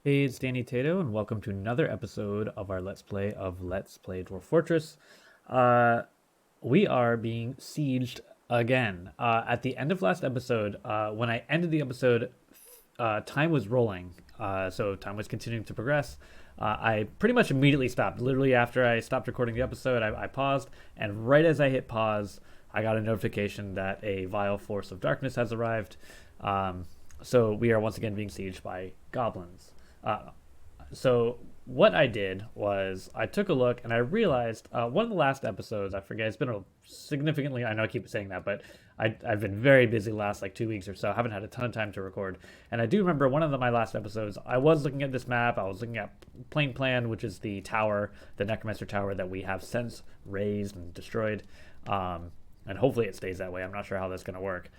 Hey, it's Danny Tato, and welcome to another episode of our Let's Play of Let's Play Dwarf Fortress. Uh, we are being sieged again. At the end of last episode, when I ended the episode, time was rolling, so time was continuing to progress. I pretty much immediately stopped. Literally after I stopped recording the episode, I paused, and right as I hit pause, I got a notification that a vile force of darkness has arrived. So we are once again being sieged by goblins. Uh, so what I did was I took a look and I realized one of the last episodes, I forget, it's been a significantly, I know I keep saying that, but I've been very busy the last like 2 weeks or so. I haven't had a ton of time to record. And I do remember one of my last episodes, I was looking at this map. I was looking at Plain Plan, which is the tower, the Necromancer Tower that we have since razed and destroyed. And hopefully it stays that way. I'm not sure how that's going to work.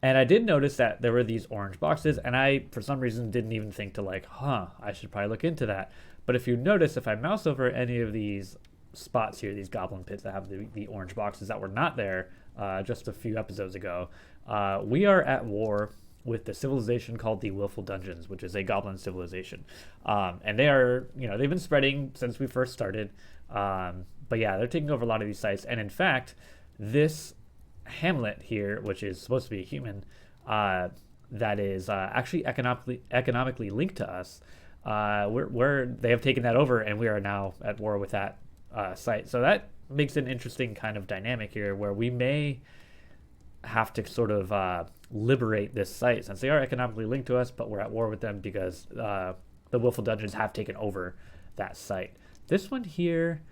And I did notice that there were these orange boxes, and I, for some reason, didn't even think to like, I should probably look into that. But if you notice, if I mouse over any of these spots here, these goblin pits that have the orange boxes that were not there just a few episodes ago, we are at war with the civilization called the Willful Dungeons, which is a goblin civilization. And they are, they've been spreading since we first started. But yeah, they're taking over a lot of these sites. And in fact, this hamlet here, which is supposed to be a human, that is actually economically linked to us. They have taken that over, and we are now at war with that site. So that makes an interesting kind of dynamic here, where we may have to sort of liberate this site since they are economically linked to us, but we're at war with them because the Willful Dungeons have taken over that site. This one here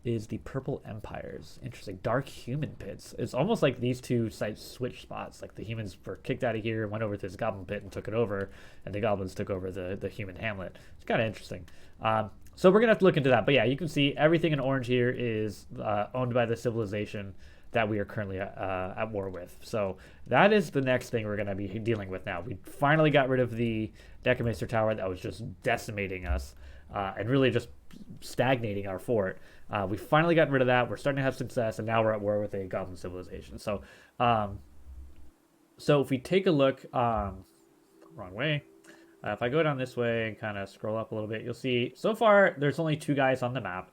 is the Purple Empires. Interesting. Dark Human Pits. It's almost like these two sites switch spots. Like the humans were kicked out of here, went over to this goblin pit and took it over, and the goblins took over the human hamlet. It's kind of interesting. So we're going to have to look into that. But yeah, you can see everything in orange here is owned by the civilization that we are currently at war with. So that is the next thing we're going to be dealing with now. We finally got rid of the Necromancer Tower that was just decimating us and really just stagnating our fort. We finally gotten rid of that. We're starting to have success, and now we're at war with a goblin civilization. So if we take a look, wrong way. If I go down this way and kind of scroll up a little bit, you'll see so far there's only two guys on the map.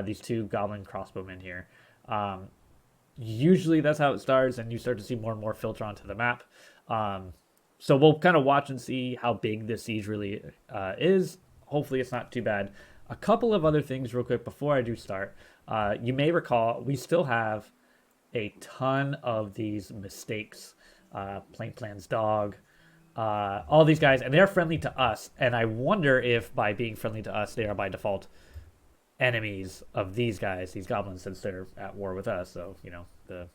These two goblin crossbowmen here. Usually that's how it starts, and you start to see more and more filter onto the map. So we'll kind of watch and see how big this siege really is. Hopefully it's not too bad. A couple of other things real quick before I do start. You may recall we still have a ton of these mistakes. Plain Plan's dog, all these guys, and they're friendly to us. And I wonder if by being friendly to us, they are by default enemies of these guys, these goblins, since they're at war with us. So, the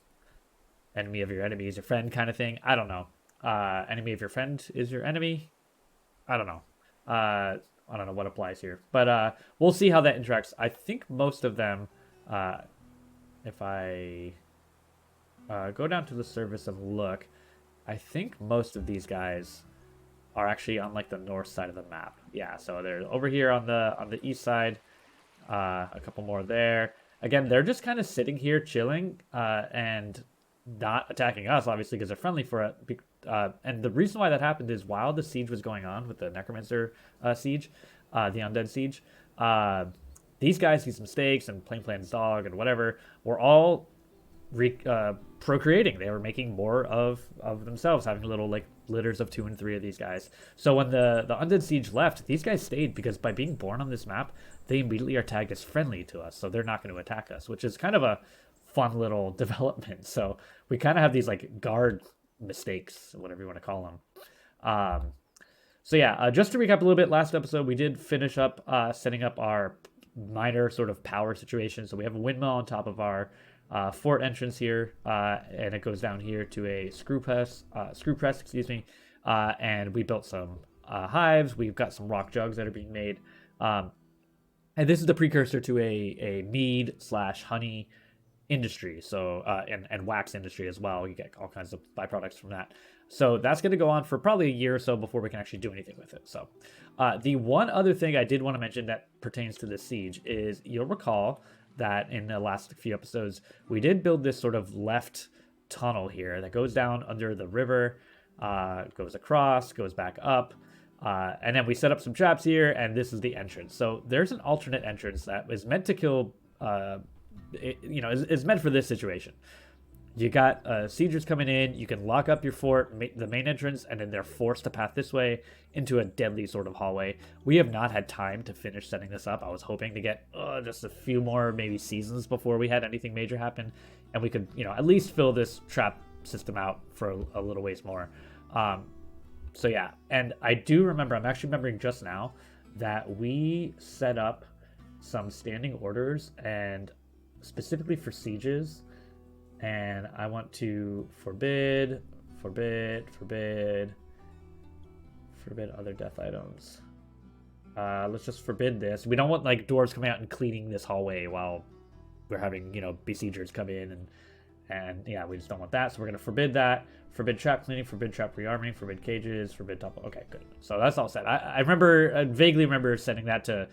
enemy of your enemy is your friend kind of thing. I don't know. Enemy of your friend is your enemy. I don't know. I don't know what applies here, but we'll see how that interacts. I think most of them, if I go down to the surface and look, I think most of these guys are actually on like the north side of the map. Yeah, so they're over here on the east side. A couple more there. Again, they're just kind of sitting here chilling and not attacking us, obviously, because they're friendly for it. And the reason why that happened is while the siege was going on with the Necromancer siege, the Undead siege, these guys, these mistakes, and Plain Plan's dog and whatever, were all procreating. They were making more of themselves, having little like litters of 2 and 3 of these guys. So when the Undead siege left, these guys stayed because by being born on this map, they immediately are tagged as friendly to us. So they're not going to attack us, which is kind of a fun little development. So we kind of have these like guard mistakes, whatever you want to call them. So yeah, just to recap a little bit, last episode we did finish up setting up our minor sort of power situation. So we have a windmill on top of our fort entrance here, and it goes down here to a screw press, excuse me. And we built some hives. We've got some rock jugs that are being made. And this is the precursor to a mead / honey industry, so and wax industry as well. You get all kinds of byproducts from that. So that's going to go on for probably a year or so before we can actually do anything with it. So the one other thing I did want to mention that pertains to the siege is you'll recall that in the last few episodes we did build this sort of left tunnel here that goes down under the river, goes across, goes back up, And then we set up some traps here, and this is the entrance. So there's an alternate entrance that is meant to kill, is meant for this situation. You got siegers coming in. You can lock up your fort, the main entrance, and then they're forced to path this way into a deadly sort of hallway. We have not had time to finish setting this up. I was hoping to get just a few more maybe seasons before we had anything major happen, and we could at least fill this trap system out for a little ways more. So yeah, and I do remember, I'm actually remembering just now that we set up some standing orders and specifically for sieges. And I want to forbid other death items. Let's just forbid this. We don't want like dwarves coming out and cleaning this hallway while we're having besiegers come in and yeah, we just don't want that. So we're gonna forbid that. Forbid trap cleaning, forbid trap rearming, forbid cages, forbid top. Okay, good. So that's all set. I vaguely remember setting that to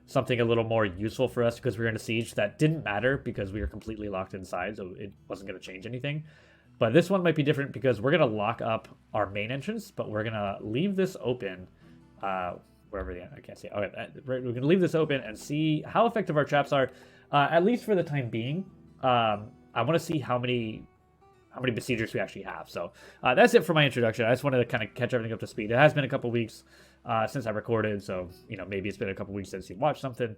something a little more useful for us because we were in a siege that didn't matter because we were completely locked inside, so it wasn't going to change anything. But this one might be different because we're going to lock up our main entrance, but we're going to leave this open wherever I can't see. Okay, we're going to leave this open and see how effective our traps are, at least for the time being. I want to see how many besiegers we actually have. So that's it for my introduction. I just wanted to kind of catch everything up to speed. It has been a couple weeks since I recorded, so maybe it's been a couple weeks since you watched something,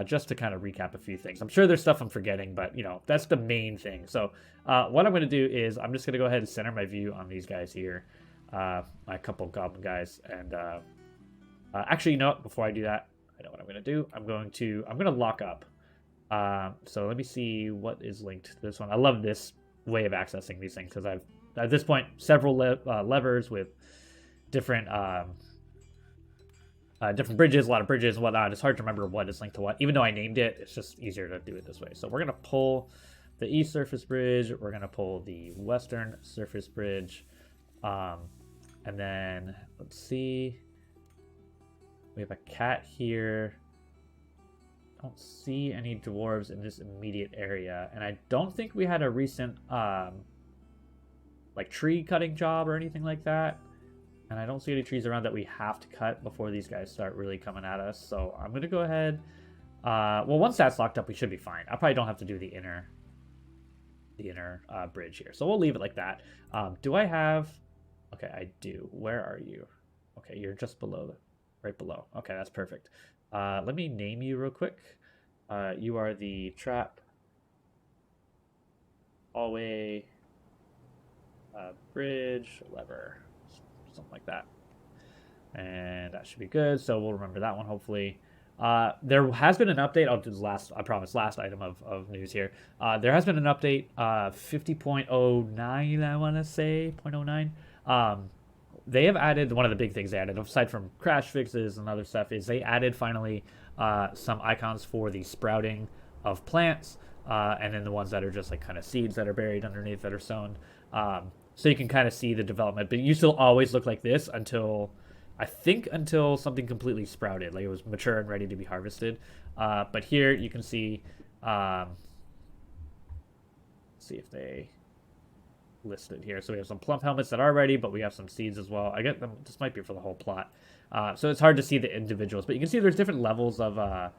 just to kind of recap a few things. I'm sure there's stuff I'm forgetting, but that's the main thing. So what I'm going to do is I'm just going to go ahead and center my view on these guys here, my couple goblin guys, and actually, before I do that, I know what I'm going to do. I'm going to lock up. So let me see what is linked to this one. I love this way of accessing these things because I've at this point several levers with different different bridges, a lot of bridges and whatnot. It's hard to remember what is linked to what. Even though I named it, it's just easier to do it this way. So we're going to pull the east surface bridge. We're going to pull the western surface bridge. And then, let's see. We have a cat here. I don't see any dwarves in this immediate area. And I don't think we had a recent, like, tree cutting job or anything like that. And I don't see any trees around that we have to cut before these guys start really coming at us. So I'm going to go ahead. Well, once that's locked up, we should be fine. I probably don't have to do the inner bridge here. So we'll leave it like that. Do I have... Okay, I do. Where are you? Okay, you're just below, right below. Okay, that's perfect. Let me name you real quick. You are the trap hallway bridge lever. Something like that, and that should be good. So we'll remember that one hopefully. There has been an update. I'll do the last, I promise, last item of news here. There has been an update, 50.09, I want to say 0.09. They have added, one of the big things they added aside from crash fixes and other stuff is they added finally some icons for the sprouting of plants, and then the ones that are just like kind of seeds that are buried underneath that are sown. So you can kind of see the development, but you still always look like this until something completely sprouted, like it was mature and ready to be harvested. But here you can see, see if they listed here. So we have some plump helmets that are ready, but we have some seeds as well. I get them. This might be for the whole plot. So it's hard to see the individuals, but you can see there's different levels of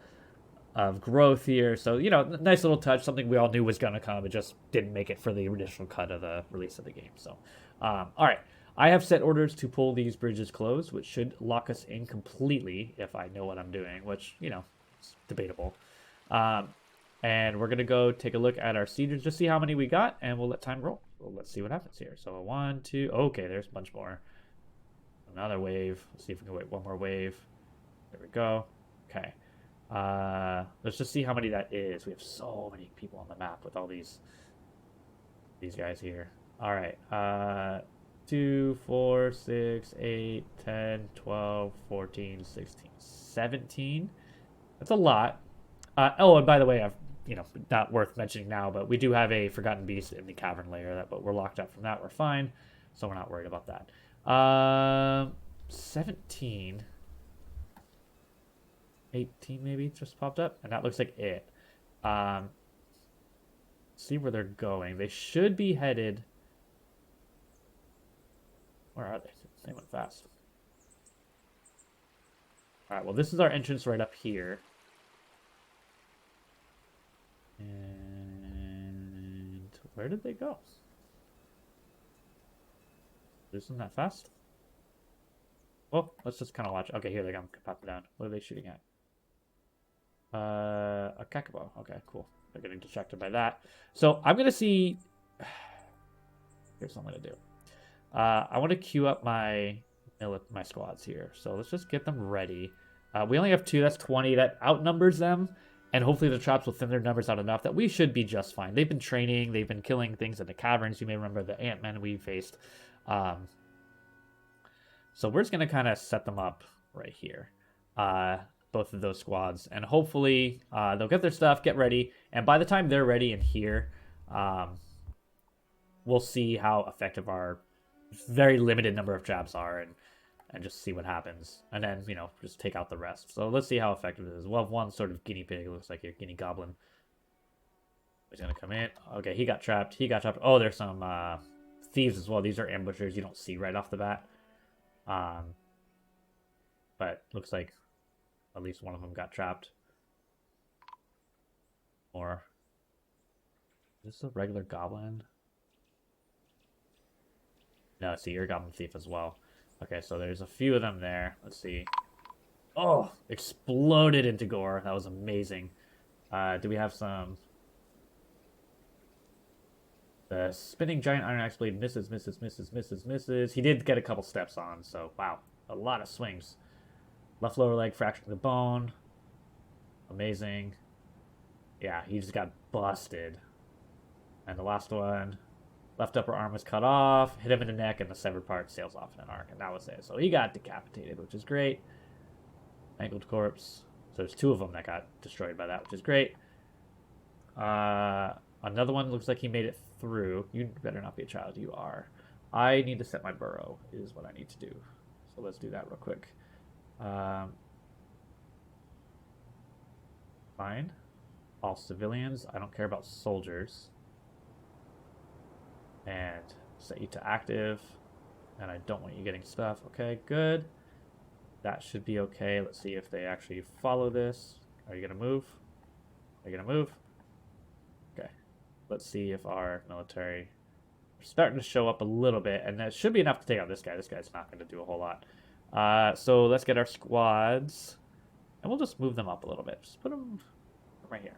growth here. So, nice little touch, something we all knew was going to come. It just didn't make it for the initial cut of the release of the game. So, all right. I have set orders to pull these bridges closed, which should lock us in completely if I know what I'm doing, which, it's debatable. And we're going to go take a look at our siegers, just see how many we got, and we'll let time roll. So let's see what happens here. So 1, 2, okay, there's a bunch more. Another wave. Let's see if we can wait one more wave. There we go. Okay. Let's just see how many that is. We have so many people on the map with all these guys here. All right. 2, 4, 6, 8, 10, 12, 14, 16, 17. That's a lot. Oh, and by the way, I've not worth mentioning now, but we do have a forgotten beast in the cavern layer, but we're locked up from that. We're fine, so we're not worried about that. 17. 18 maybe just popped up, and that looks like it. See where they're going. They should be headed. Where are they? They went fast. Alright, well, this is our entrance right up here. And where did they go? Isn't that fast? Well, let's just kind of watch. Okay, here they come. Pop them down. What are they shooting at? A Kakabo. Okay, cool. They're getting distracted by that. So I'm gonna see. Here's what I'm gonna do. I want to queue up my squads here. So let's just get them ready. We only have 2. That's 20. That outnumbers them. And hopefully the traps will thin their numbers out enough that we should be just fine. They've been training. They've been killing things in the caverns. You may remember the ant-men we faced. So we're just going to kind of set them up right here. Both of those squads. And hopefully they'll get their stuff, get ready. And by the time they're ready in here, we'll see how effective our very limited number of traps are and just see what happens. And then, you know, just take out the rest. So let's see how effective it is. We'll have one sort of guinea pig. It looks like a guinea goblin. He's going to come in. Okay, he got trapped. He got trapped. Oh, there's some thieves as well. These are ambushers you don't see right off the bat. But looks like at least one of them got trapped. Or is this a regular goblin? No, see, you're a goblin thief as well. Okay, so there's a few of them there. Let's see. Oh, exploded into gore. That was amazing. Do we have some? The spinning giant iron axe blade misses. He did get a couple steps on, so wow, a lot of swings. Left lower leg fracturing the bone. Amazing. Yeah, he just got busted. And the last one, left upper arm was cut off, hit him in the neck, and the severed part sails off in an arc, and that was it. So he got decapitated, which is great. Mangled corpse. So there's 2 of them that got destroyed by that, which is great. Another one looks like he made it through. You better not be a child. You are. I need to set my burrow, is what I need to do. So let's do that real quick. Fine. All civilians. I don't care about soldiers. And set you to active. And I don't want you getting stuff. Okay, good. That should be okay. Let's see if they actually follow this. Are you going to move? Are you going to move? Okay. Let's see if our military are starting to show up a little bit. And that should be enough to take out this guy. This guy's not going to do a whole lot. So let's get our squads. And we'll just move them up a little bit. Just put them right here.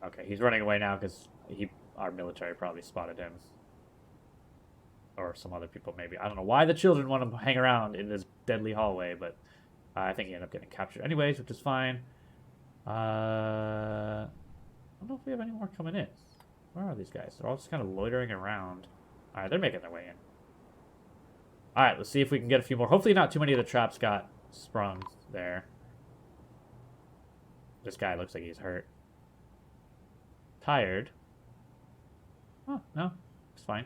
Okay, he's running away now because our military probably spotted him. Or some other people maybe. I don't know why the children want to hang around in this deadly hallway, but I think he ended up getting captured anyways, which is fine. I don't know if we have any more coming in. Where are these guys? They're all just kind of loitering around. Alright, they're making their way in. Alright, let's see if we can get a few more. Hopefully not too many of the traps got sprung there. This guy looks like he's hurt. Tired. Oh, no. It's fine.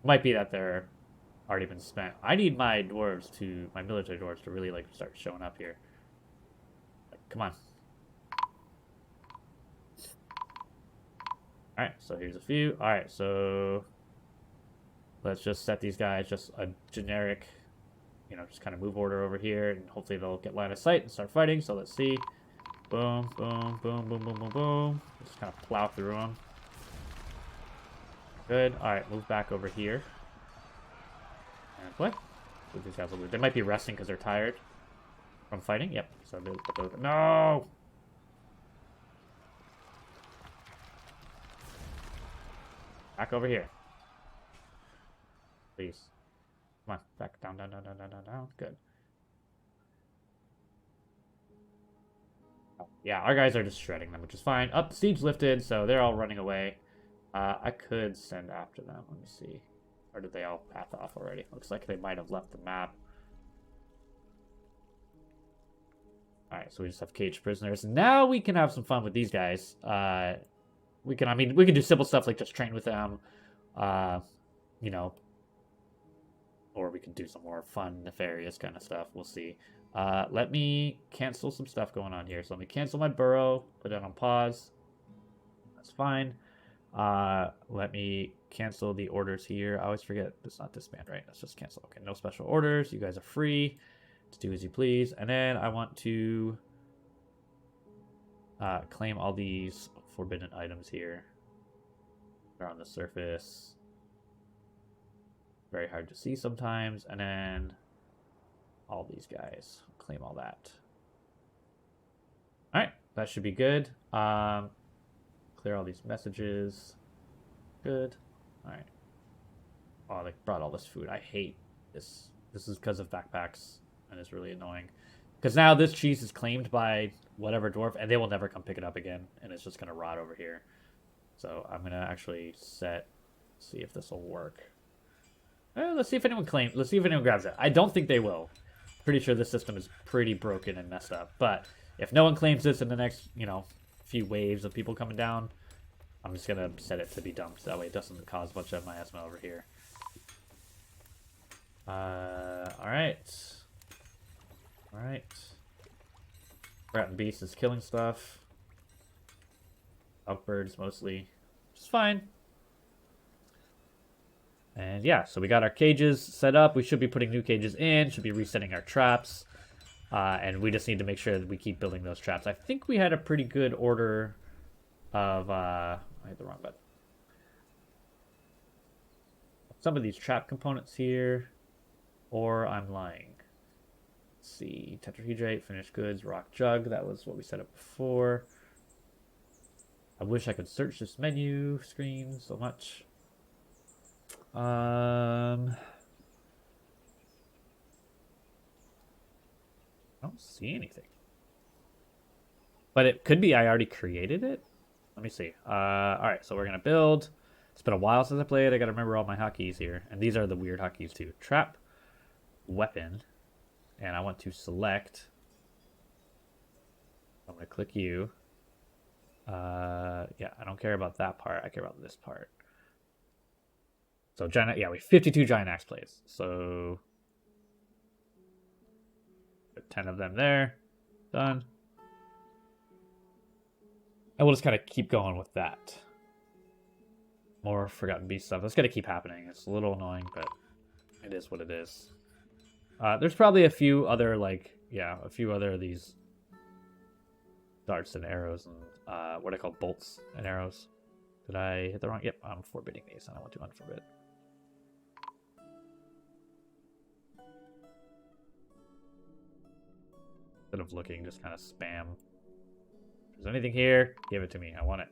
Might be that they're already been spent. I need my military dwarves to really, like, start showing up here. Like, come on. Alright, so here's a few. Alright, so let's just set these guys just a generic, you know, just kind of move order over here, and hopefully they'll get line of sight and start fighting. So let's see. Boom, boom, boom, boom, boom, boom, boom. Just kind of plow through them. Good. Alright, move back over here. And play. These guys will move. They might be resting because they're tired from fighting. Yep. So no! Back over here. Please. Come on. Back down, down, down, down, down, down, down. Good. Oh, yeah, our guys are just shredding them, which is fine. Up, siege lifted, so they're all running away. I could send after them. Let me see. Or did they all path off already? Looks like they might have left the map. Alright, so we just have caged prisoners. Now we can have some fun with these guys. We can do simple stuff like just train with them. You know. Or we can do some more fun, nefarious kind of stuff. We'll see. Let me cancel some stuff going on here. So let me cancel my burrow. Put it on pause. That's fine. Let me cancel the orders here. I always forget it's not disband, right? Let's just cancel. Okay, no special orders. You guys are free to do as you please. And then I want to claim all these forbidden items here. They're on the surface. Very hard to see sometimes. And then all these guys. Claim all that. Alright, that should be good. Clear all these messages. Good. Alright. Oh, they brought all this food. I hate this. This is because of backpacks, and it's really annoying. Because now this cheese is claimed by whatever dwarf, and they will never come pick it up again, and it's just going to rot over here. So I'm going to actually see if this will work. Let's see if anyone claims. Let's see if anyone grabs it. I don't think they will. Pretty sure this system is pretty broken and messed up. But if no one claims this in the next, few waves of people coming down, I'm just going to set it to be dumped. That way it doesn't cause a bunch of miasma over here. Alright. Alright. Rat and Beast is killing stuff. Elkbirds mostly. Which is fine. And yeah, so we got our cages set up. We should be putting new cages in. Should be resetting our traps. And we just need to make sure that we keep building those traps. I think we had a pretty good order of... I hit the wrong button. Some of these trap components here. Or I'm lying. Let's see. Tetrahydrate, finished goods, rock jug. That was what we set up before. I wish I could search this menu screen so much. I don't see anything. But it could be I already created it. Let me see. Alright, so we're going to build. It's been a while since I played. I got to remember all my hotkeys here. And these are the weird hotkeys too. Trap, weapon, and I want to select. I'm going to click you. Yeah, I don't care about that part. I care about this part. So giant, yeah, we have 52 giant axe plays. So 10 of them there. Done. And we'll just kind of keep going with that. More Forgotten Beast stuff. That's going to keep happening. It's a little annoying, but it is what it is. There's probably a few other, a few other of these darts and arrows and what I call bolts and arrows. Did I hit the wrong? Yep, I'm forbidding these, and I want to unforbid. Instead of looking, just kind of spam. If there's anything here, give it to me. I want it.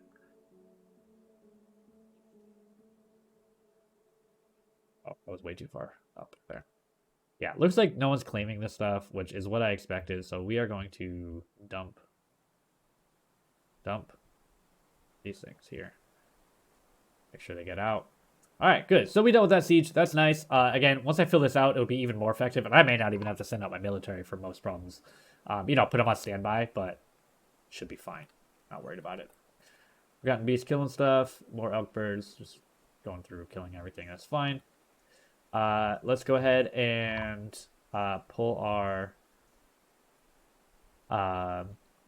Oh, that was way too far up there. Yeah, looks like no one's claiming this stuff, which is what I expected. So we are going to dump these things here. Make sure they get out. All right, good. So we dealt with that siege. That's nice. Again, once I fill this out, it'll be even more effective, and I may not even have to send out my military for most problems. Put them on standby, but should be fine. Not worried about it. Forgotten Beast killing stuff. More Elkbirds. Just going through killing everything. That's fine. Let's go ahead and pull our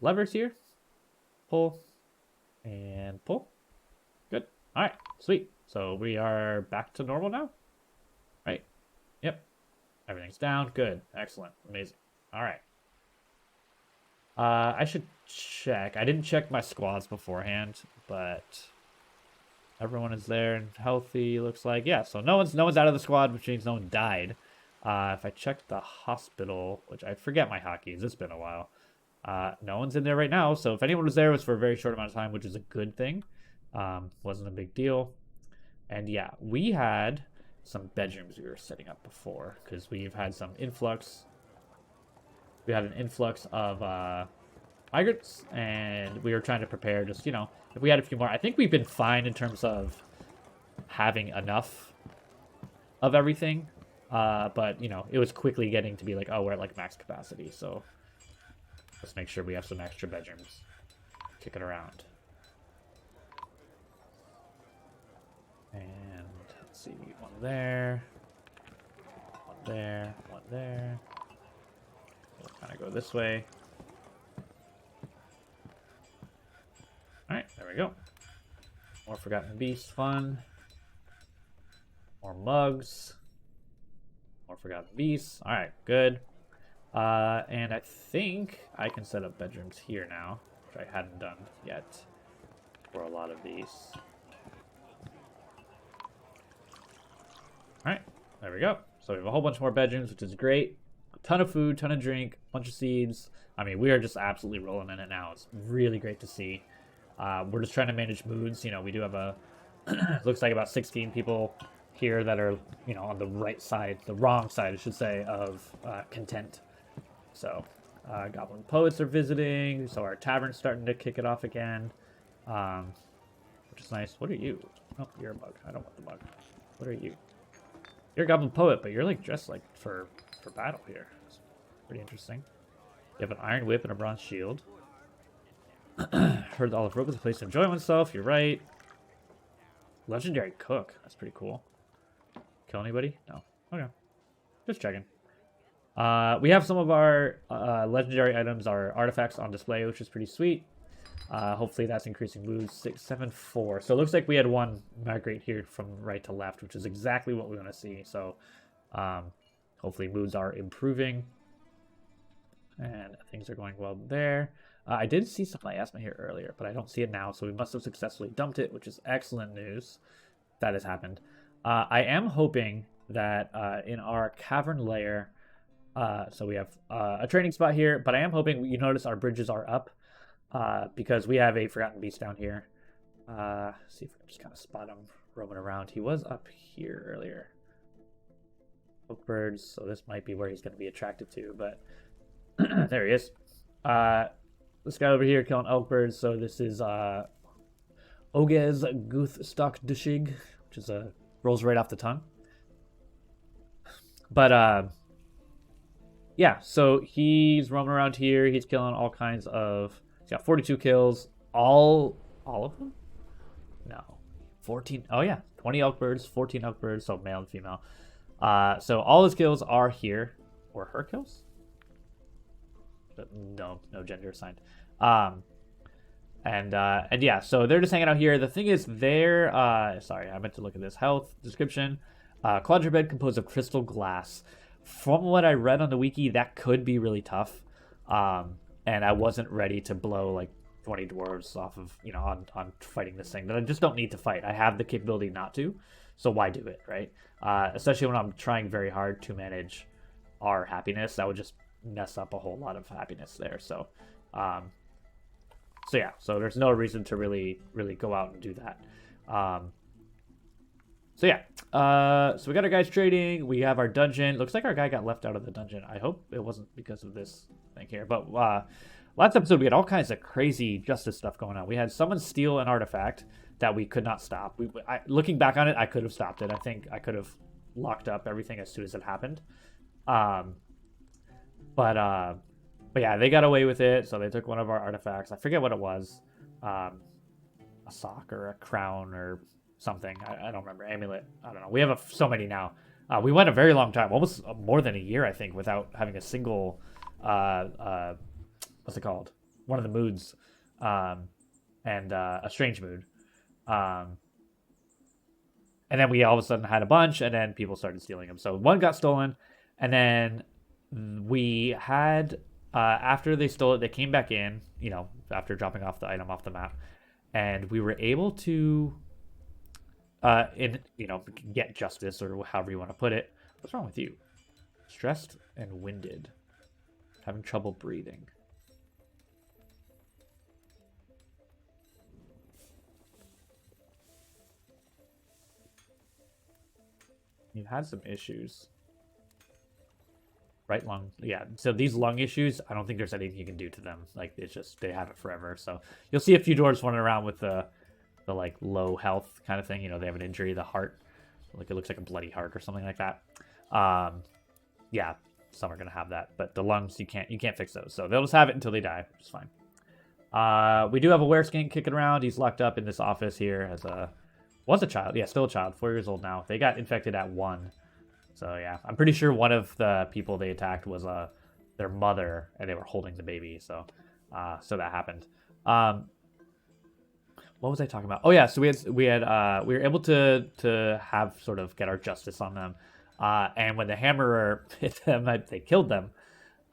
levers here. Pull and pull. Good. All right. Sweet. So we are back to normal now. Right. Yep. Everything's down. Good. Excellent. Amazing. All right. I should check. I didn't check my squads beforehand, but everyone is there and healthy, looks like. Yeah, so no one's out of the squad, which means no one died. If I check the hospital, which I forget my hotkeys, it's been a while. No one's in there right now, so if anyone was there, it was for a very short amount of time, which is a good thing. Wasn't a big deal. And yeah, we had some bedrooms we were setting up before, because we've had some influx. We had an influx of migrants, and we were trying to prepare just, if we had a few more. I think we've been fine in terms of having enough of everything. But, it was quickly getting to be like, oh, we're at max capacity. So let's make sure we have some extra bedrooms kicking around. And let's see, one there, one there, one there. We'll kind of go this way. All right, there we go. More Forgotten Beast fun. More mugs. More Forgotten Beasts. Alright, good. And I think I can set up bedrooms here now, which I hadn't done yet for a lot of these. Alright, there we go. So we have a whole bunch more bedrooms, which is great. A ton of food, ton of drink, bunch of seeds. I mean, we are just absolutely rolling in it now. It's really great to see. We're just trying to manage moods. You know, we do have a, looks like about 16 people here that are, you know, on the right side, the wrong side, I should say, of content. So, Goblin Poets are visiting, so our tavern's starting to kick it off again, which is nice. What are you? Oh, you're a bug. I don't want the bug. What are you? You're a Goblin Poet, but you're like dressed like for battle here. It's pretty interesting. You have an iron whip and a bronze shield. Heard the olive rope is a place to enjoy oneself. You're right. Legendary cook. That's pretty cool. Kill anybody? No. Okay. Just checking. We have some of our legendary items, our artifacts on display, which is pretty sweet. Hopefully that's increasing moods. 6, 7, 4. So it looks like we had one migrate here from right to left, which is exactly what we want to see. So hopefully moods are improving. And things are going well there. I did see some miasma here earlier, but I don't see it now. So we must have successfully dumped it, which is excellent news. That has happened. I am hoping that in our cavern layer, so we have a training spot here, but I am hoping you notice our bridges are up because we have a Forgotten Beast down here. See if we can just kind of spot him roaming around. He was up here earlier. Oak birds, so this might be where he's going to be attracted to, but there he is. This guy over here killing elk birds, so this is Ogez Guthstock Dushig, which is rolls right off the tongue. But yeah, so he's roaming around here. He's killing all kinds of. He's got 42 kills. All of them? No, 14. Oh yeah, 20 elk birds, 14 elk birds, so male and female. So all his kills are here, or her kills. No gender assigned. And yeah, so they're just hanging out here. The thing is, they're sorry, I meant to look at this health description. Quadruped composed of crystal glass. From what I read on the wiki, that could be really tough. And I wasn't ready to blow like 20 dwarves off of, you know, on fighting this thing that I just don't need to fight. I have the capability not to, so why do it, right? Especially when I'm trying very hard to manage our happiness, that would just mess up a whole lot of happiness there. So yeah, so there's no reason to really go out and do that. So yeah, so we got our guys trading. We have our dungeon. Looks like our guy got left out of the dungeon. I hope it wasn't because of this thing here. But last episode we had all kinds of crazy justice stuff going on. We had someone steal an artifact that we could not stop. Looking back on it, I could have stopped it. I think I could have locked up everything as soon as it happened. But yeah, they got away with it. So they took one of our artifacts. I forget what it was. A sock or a crown or something. I don't remember. Amulet. I don't know. We have so many now. We went a very long time, almost more than a year, I think, without having a single, what's it called? One of the moods, and a strange mood. And then we all of a sudden had a bunch, and then people started stealing them. So one got stolen, and then we had, after they stole it, they came back in, you know, after dropping off the item off the map, and we were able to, get justice, or however you want to put it. What's wrong with you? Stressed and winded. Having trouble breathing. You had some issues. Right lung. Yeah, so these lung issues, I don't think there's anything you can do to them. Like, it's just, they have it forever. So you'll see a few dwarves running around with the like low health kind of thing. You know, they have an injury, the heart. Like, it looks like a bloody heart or something like that. Yeah, some are going to have that. But the lungs, you can't fix those. So they'll just have it until they die, which is fine. We do have a wereskin kicking around. He's locked up in this office here as was a child. Yeah, still a child. 4 years old now. They got infected at 1. So yeah, I'm pretty sure one of the people they attacked was their mother, and they were holding the baby. So that happened. what was I talking about? Oh yeah, so we were able to have sort of get our justice on them, and when the hammerer hit them, they killed them.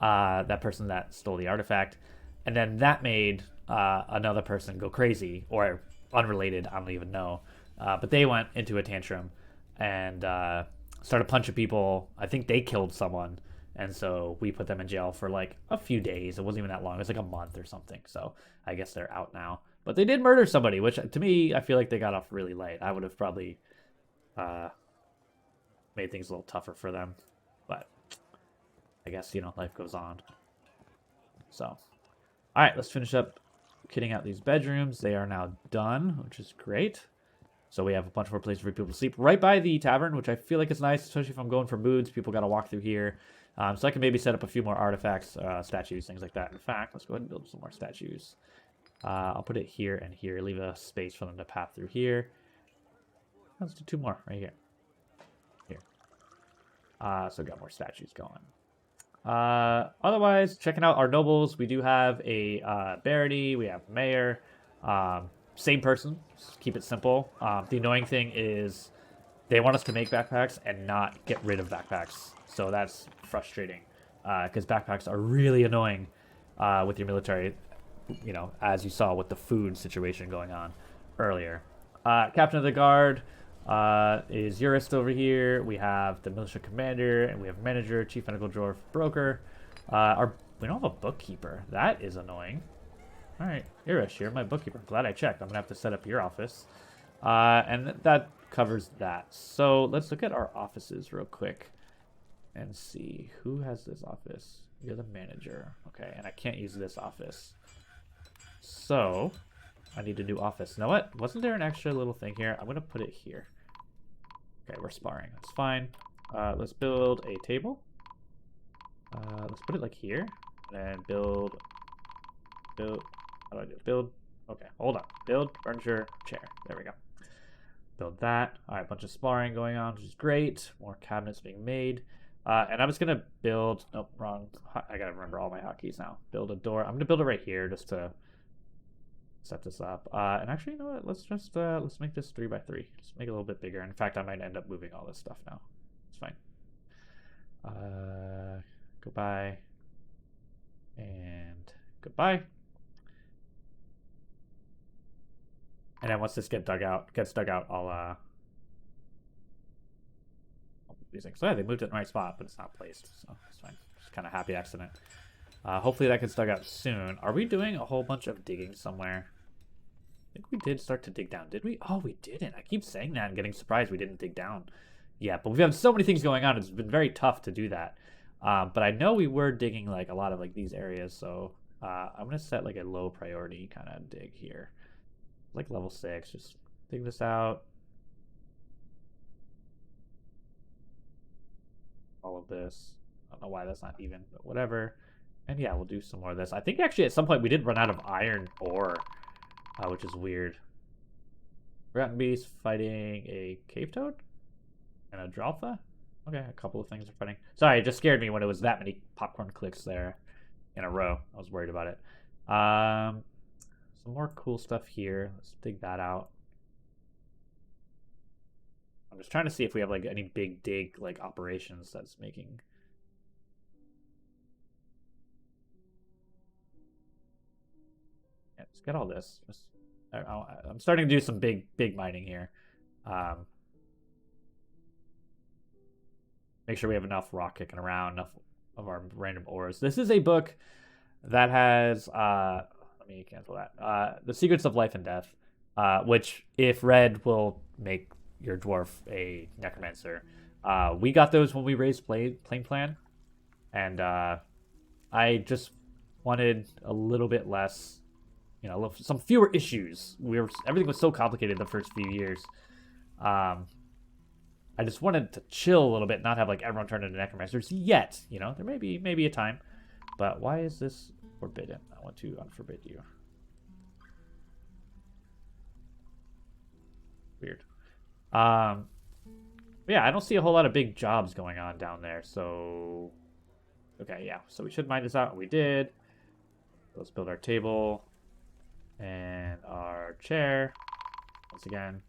That person that stole the artifact, and then that made another person go crazy or unrelated. I don't even know, but they went into a tantrum and started punching people. I think they killed someone, and so we put them in jail for like a few days. It wasn't even that long. It was like a month or something. So I guess they're out now. But they did murder somebody, which to me, I feel like they got off really light. I would have probably uh, made things a little tougher for them. But I guess, life goes on. So, all right, let's finish up kitting out these bedrooms. They are now done, which is great. So we have a bunch more places for people to sleep right by the tavern, which I feel like is nice, especially if I'm going for moods. People got to walk through here. So I can maybe set up a few more artifacts, statues, things like that. In fact, let's go ahead and build some more statues. I'll put it here and here. Leave a space for them to path through here. Let's do 2 more right here. Here. So got more statues going. Otherwise, checking out our nobles. We do have a barony. We have mayor. Same person. Just keep it simple. The annoying thing is they want us to make backpacks and not get rid of backpacks. So that's frustrating because backpacks are really annoying with your military. As you saw with the food situation going on earlier. Captain of the guard is Urist over here. We have the militia commander, and we have manager, chief medical dwarf, broker. We don't have a bookkeeper. That is annoying. All right, Urist, you're my bookkeeper. I'm glad I checked. I'm gonna have to set up your office, and that covers that. So let's look at our offices real quick and see who has this office. You're the manager, okay? And I can't use this office. So, I need a new office. You know what? Wasn't there an extra little thing here? I'm going to put it here. Okay, we're sparring. That's fine. Let's build a table. Let's put it like here. And build. How do I do it? Build. Okay, hold on. Build, furniture, chair. There we go. Build that. All right, bunch of sparring going on, which is great. More cabinets being made. And I'm just going to build. Nope, wrong. I got to remember all my hotkeys now. Build a door. I'm going to build it right here just to set this up. And actually, you know what? Let's make this 3x3. Just make it a little bit bigger. In fact, I might end up moving all this stuff now. It's fine. Goodbye. And goodbye. And then once this gets dug out, I'll these things. So yeah, they moved it in the right spot, but it's not placed, so it's fine. Just kind of happy accident. Hopefully that gets dug out soon. Are we doing a whole bunch of digging somewhere? I think we did start to dig down, did we? Oh, we didn't. I keep saying that and getting surprised we didn't dig down. Yeah, but we've had so many things going on. It's been very tough to do that. But I know we were digging like a lot of like these areas, so I'm gonna set like a low priority kind of dig here, like level 6. Just dig this out. All of this. I don't know why that's not even, but whatever. And yeah, we'll do some more of this. I think actually at some point we did run out of iron ore, which is weird. Forgotten Beast fighting a cave toad and a Drawtha. Okay, a couple of things are fighting. Sorry, it just scared me when it was that many popcorn clicks there in a row. I was worried about it. Some more cool stuff here. Let's dig that out. I'm just trying to see if we have like any big dig like operations that's making. Yeah, let's get all this. I'm starting to do some big mining here. Make sure we have enough rock kicking around, enough of our random ores. This is a book that has let me cancel that. The Secrets of Life and Death, which if read will make your dwarf a necromancer. We got those when we raised Plain Plan, and I just wanted a little bit less, some fewer issues. Everything was so complicated the first few years. I just wanted to chill a little bit, not have like everyone turn into necromancers yet. There may be a time, but why is this forbidden? I want to unforbid you. Weird. Yeah, I don't see a whole lot of big jobs going on down there, so okay, yeah, so we should mine this out. We did. Let's build our table. And our chair, once again,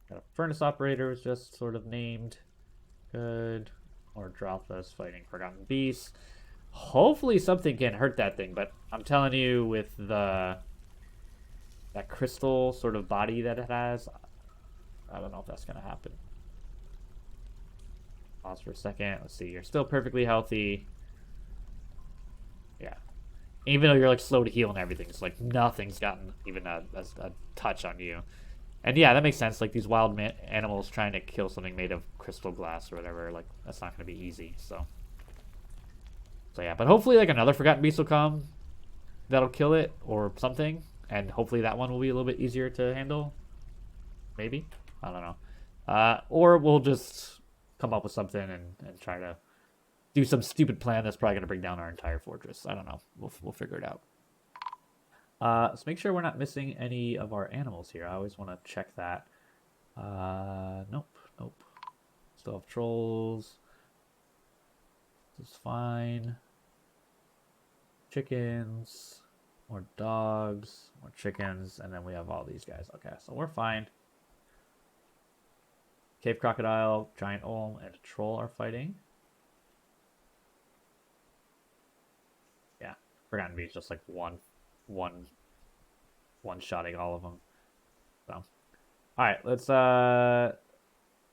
got a furnace operator was just sort of named. Good. Or Dwarves fighting Forgotten Beasts. Hopefully something can hurt that thing, but I'm telling you, with that crystal sort of body that it has, I don't know if that's gonna happen. Pause for a second. Let's see. You're still perfectly healthy. Yeah. Even though you're like slow to heal and everything, it's like nothing's gotten even a touch on you. And yeah, that makes sense. Like these wild animals trying to kill something made of crystal glass or whatever, like that's not going to be easy. So yeah, but hopefully like another Forgotten Beast will come that'll kill it or something, and hopefully that one will be a little bit easier to handle. Maybe, I don't know. Or we'll just come up with something and try to do some stupid plan that's probably going to bring down our entire fortress. I don't know. We'll figure it out. Let's make sure we're not missing any of our animals here. I always want to check that. Nope. Still have trolls. This is fine. Chickens. More dogs. More chickens. And then we have all these guys. Okay, so we're fine. Cave crocodile, giant olm, and a troll are fighting. Yeah, Forgotten Beast just like one-shotting all of them. So, all right, let's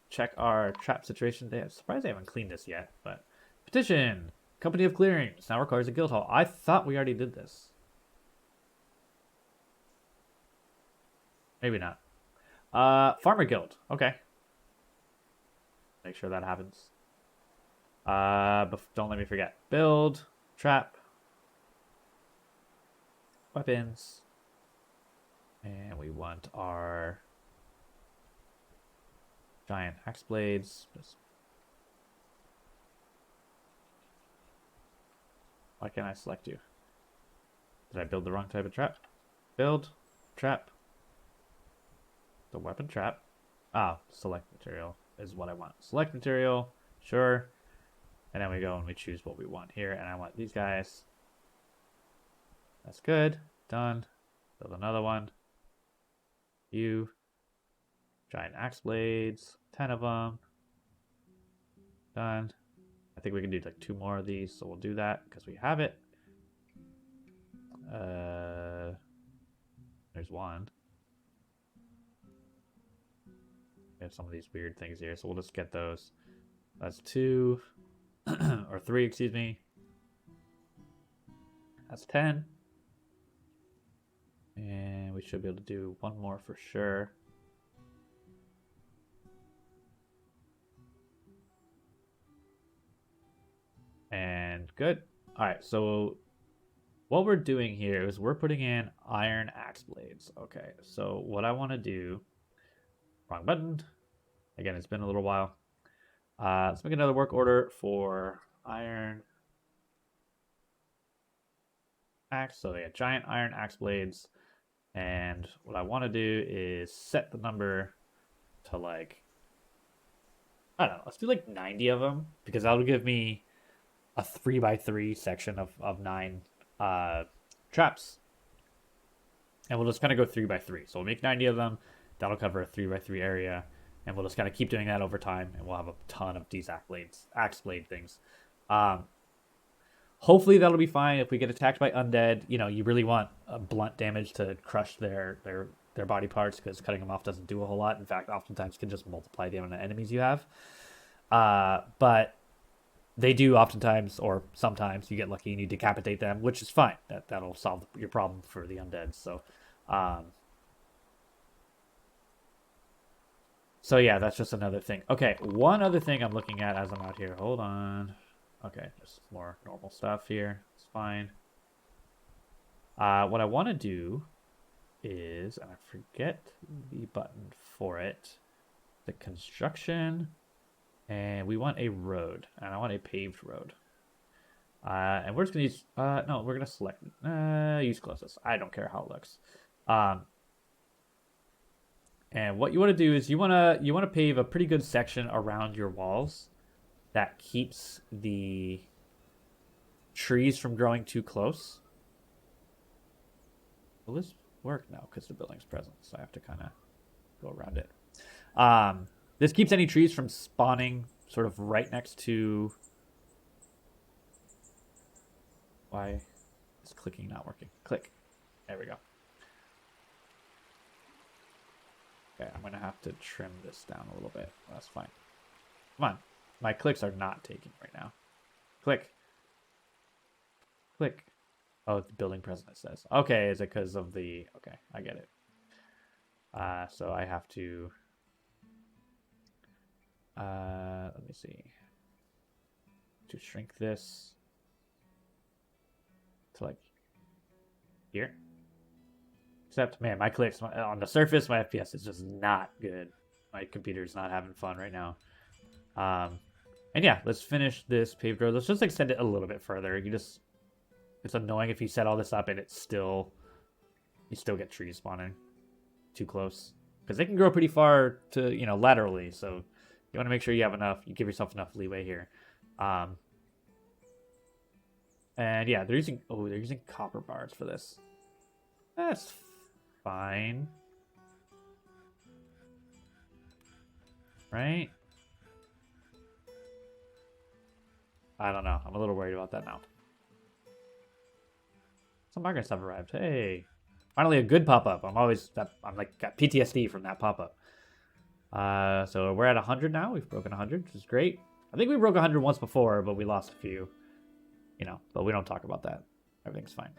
check our trap situation. I'm surprised they haven't cleaned this yet. But petition, Company of Clearings now requires a guild hall. I thought we already did this. Maybe not. Farmer guild. Okay. Make sure that happens. But don't let me forget. Build, trap, weapons, and we want our giant axe blades. Why can't I select you? Did I build the wrong type of trap? Build, trap, the weapon trap. Ah, select material is what I want. Select material, sure. And then we go and we choose what we want here. And I want these guys. That's good. Done. Build another one. You. Giant axe blades. 10 of them. Done. I think we can do like 2 more of these, so we'll do that because we have it. There's one. We have some of these weird things here, so we'll just get those. That's 2. Or 3, excuse me. That's 10. And we should be able to do 1 more for sure. And good. Alright, so what we're doing here is we're putting in iron axe blades. Okay, so what I want to do... Wrong button. Again, it's been a little while. Let's make another work order for iron axe. So yeah, giant iron axe blades. And what I want to do is set the number to like, I don't know, let's do like 90 of them because that'll give me a 3x3 section of 9 traps. And we'll just kind of go 3x3. So we'll make 90 of them. That'll cover a 3x3 area. And we'll just kind of keep doing that over time. And we'll have a ton of these axe blade things. Hopefully that'll be fine. If we get attacked by undead, you know, you really want a blunt damage to crush their body parts because cutting them off doesn't do a whole lot. In fact, oftentimes can just multiply the amount of enemies you have. But they do oftentimes, or sometimes, you get lucky and you decapitate them, which is fine. That'll solve your problem for the undead. So yeah, that's just another thing. Okay, one other thing I'm looking at as I'm out here. Hold on. Okay, just more normal stuff here. It's fine. What I want to do is, and I forget the button for it, the construction, and we want a road, and I want a paved road. And we're just gonna use, no, we're gonna select, use closest. I don't care how it looks. And what you want to do is you want to pave a pretty good section around your walls that keeps the trees from growing too close. Will this work? No, because the building's present, so I have to kind of go around it. This keeps any trees from spawning sort of right next to... Why is clicking not working? Click. There we go. Okay, I'm going to have to trim this down a little bit. That's fine. Come on. My clicks are not taking right now. Click. Click. Oh, the building present, it says. Okay, is it because of the... Okay, I get it. So I have to... let me see. To shrink this to like here. Except, man, my clicks on the surface, my FPS is just not good. My computer's not having fun right now. And yeah, let's finish this paved road. Let's just extend it a little bit further. It's annoying if you set all this up and you still get trees spawning too close. Because they can grow pretty far to, laterally. So you want to make sure you give yourself enough leeway here. And yeah, they're using copper bars for this. That's fine. Right? I don't know. I'm a little worried about that now. Some migrants have arrived. Hey. Finally a good pop-up. I'm like got PTSD from that pop-up. So we're at 100 now. We've broken 100, which is great. I think we broke 100 once before, but we lost a few. But we don't talk about that. Everything's fine.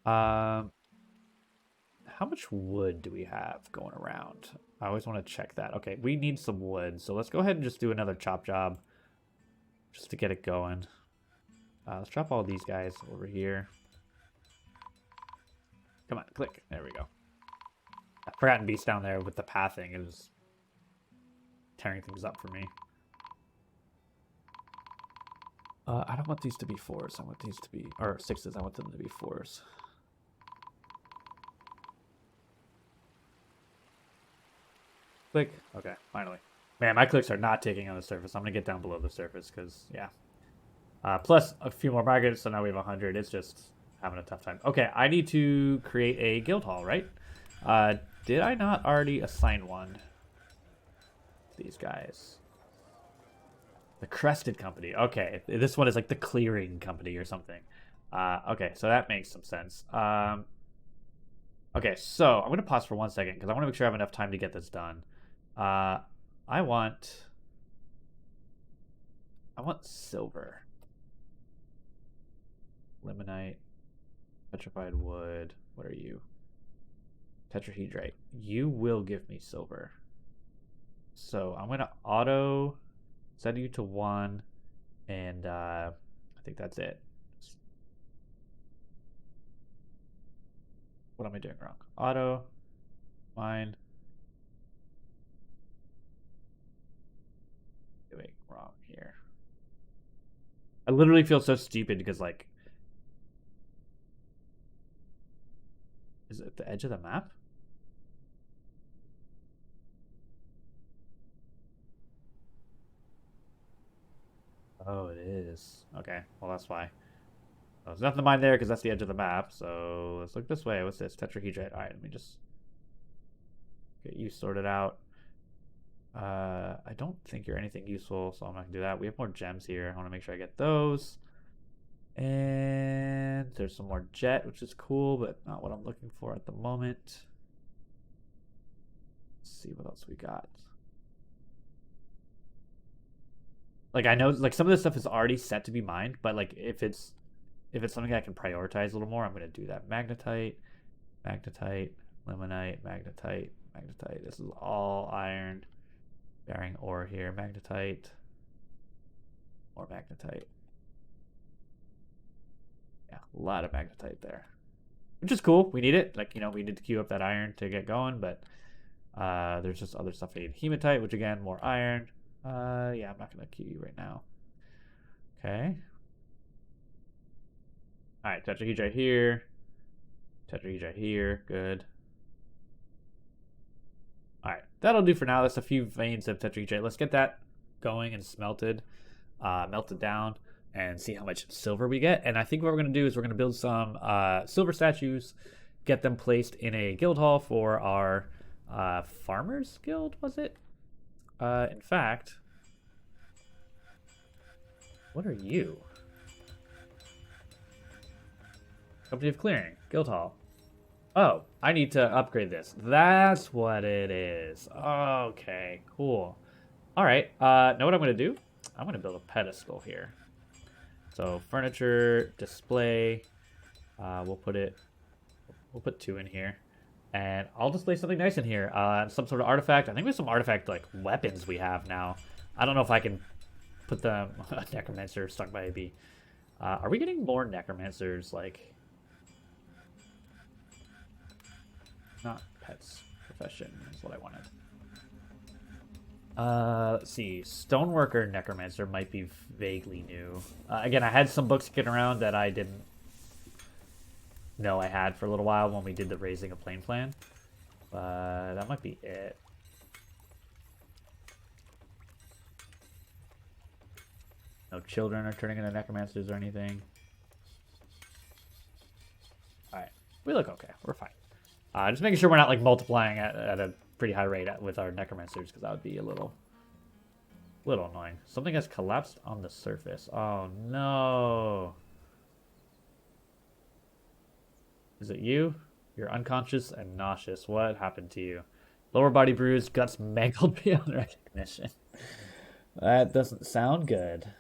How much wood do we have going around? I always want to check that. Okay, we need some wood, so let's go ahead and just do another chop job just to get it going. Let's drop all these guys over here. Come on, click. There we go. Forgotten Beast down there with the pathing. It was tearing things up for me. I don't want these to be 4s. I want these to be... Or 6s. I want them to be 4s. Click. Okay, finally. Man, my clicks are not taking on the surface. I'm going to get down below the surface because, yeah. Plus a few more migrants, so now we have 100. It's just having a tough time. Okay, I need to create a guild hall, right? Did I not already assign one? These guys. The Crested Company. Okay, this one is like the Clearing Company or something. Okay, so that makes some sense. Okay, so I'm going to pause for 1 second because I want to make sure I have enough time to get this done. I want silver. Limonite. Petrified wood. What are you? Tetrahedrite. You will give me silver. So I'm going to auto set you to 1, and I think that's it. What am I doing wrong? Auto, mine. Doing wrong here. I literally feel so stupid because, like, is it the edge of the map? Oh, it is. Okay, well, that's why. Well, there's nothing to mine there because that's the edge of the map. So let's look this way. What's this? Tetrahedrite. All right, let me just get you sorted out. I don't think you're anything useful, so I'm not gonna do that. We have more gems here. I want to make sure I get those. And there's some more jet, which is cool, but not what I'm looking for at the moment. Let's see what else we got. Like, I know, like, some of this stuff is already set to be mined, but like if it's something I can prioritize a little more, I'm gonna do that. Magnetite, magnetite, limonite, magnetite, magnetite. This is all iron. Bearing ore here. Magnetite. More magnetite. Yeah, a lot of magnetite there. Which is cool. We need it. Like, we need to queue up that iron to get going, but there's just other stuff I need. Hematite, which again, more iron. Yeah, I'm not gonna queue you right now. Okay. Alright, tetrahedrite here. Tetrahedrite here. Good. Alright, that'll do for now. That's a few veins of tetrahedrite. Let's get that going and smelted. Melted down. and see how much silver we get. And I think what we're going to do is we're going to build some silver statues, get them placed in a guild hall for our farmers guild, was it? In fact, what are you? Company of Clearing, guild hall. Oh, I need to upgrade this. That's what it is. Okay, cool. All right, know what I'm going to do? I'm going to build a pedestal here. So furniture, display, we'll put 2 in here. And I'll display something nice in here. Some sort of artifact. I think there's some artifact like weapons we have now. I don't know if I can put them. Necromancer stuck by a bee. Are we getting more necromancers? Like, not pets. Profession is what I wanted. Let's see. Stoneworker necromancer might be vaguely new. Again, I had some books kicking around that I didn't know I had for a little while when we did the Raising a Plane plan. But that might be it. No children are turning into necromancers or anything. Alright. We look okay. We're fine. Just making sure we're not like multiplying at a pretty high rate with our necromancers, because that would be a little annoying. Something has collapsed on the surface. Oh no. Is it you? You're unconscious and nauseous. What happened to you? Lower body bruised, guts mangled beyond recognition. That doesn't sound good.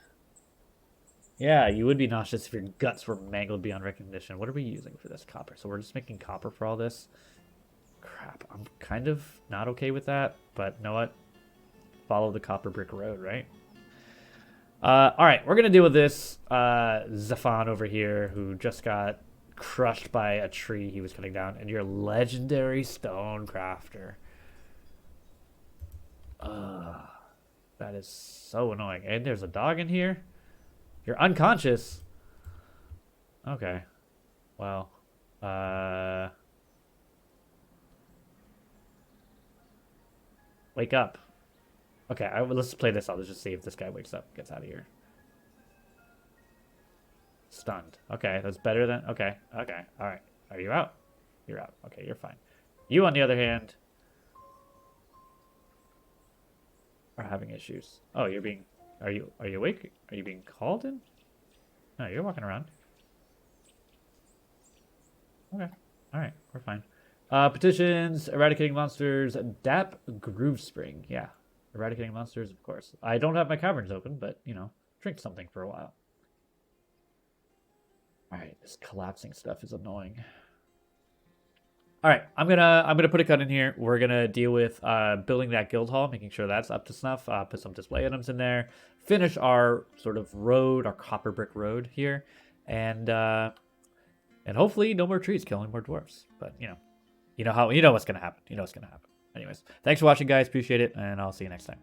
Yeah, you would be nauseous if your guts were mangled beyond recognition. What are we using for this? Copper. So we're just making copper for all this. Crap, I'm kind of not okay with that, but you know what? Follow the copper brick road, right? Alright, we're going to deal with this Zafan over here, who just got crushed by a tree he was cutting down, and your legendary stone crafter. That is so annoying. And there's a dog in here. You're unconscious. Okay. Well, wake up. Okay, let's play this out. Let's just see if this guy wakes up, gets out of here. Stunned. Okay, that's better than... Okay, okay, alright. Are you out? You're out. Okay, you're fine. You, on the other hand, are having issues. Oh, you're being... Are you awake? Are you being called in? No, you're walking around. Okay, alright, we're fine. Petitions, eradicating monsters, Dap Groove Spring. Yeah, eradicating monsters, of course. I don't have my caverns open, but, you know, drink something for a while. Alright, this collapsing stuff is annoying. Alright, I'm gonna put a cut in here. We're gonna deal with building that guild hall, making sure that's up to snuff, put some display items in there, finish our sort of road, our copper brick road here, and hopefully no more trees killing more dwarfs. But you know what's gonna happen. You know what's gonna happen. Anyways, thanks for watching, guys. Appreciate it, and I'll see you next time.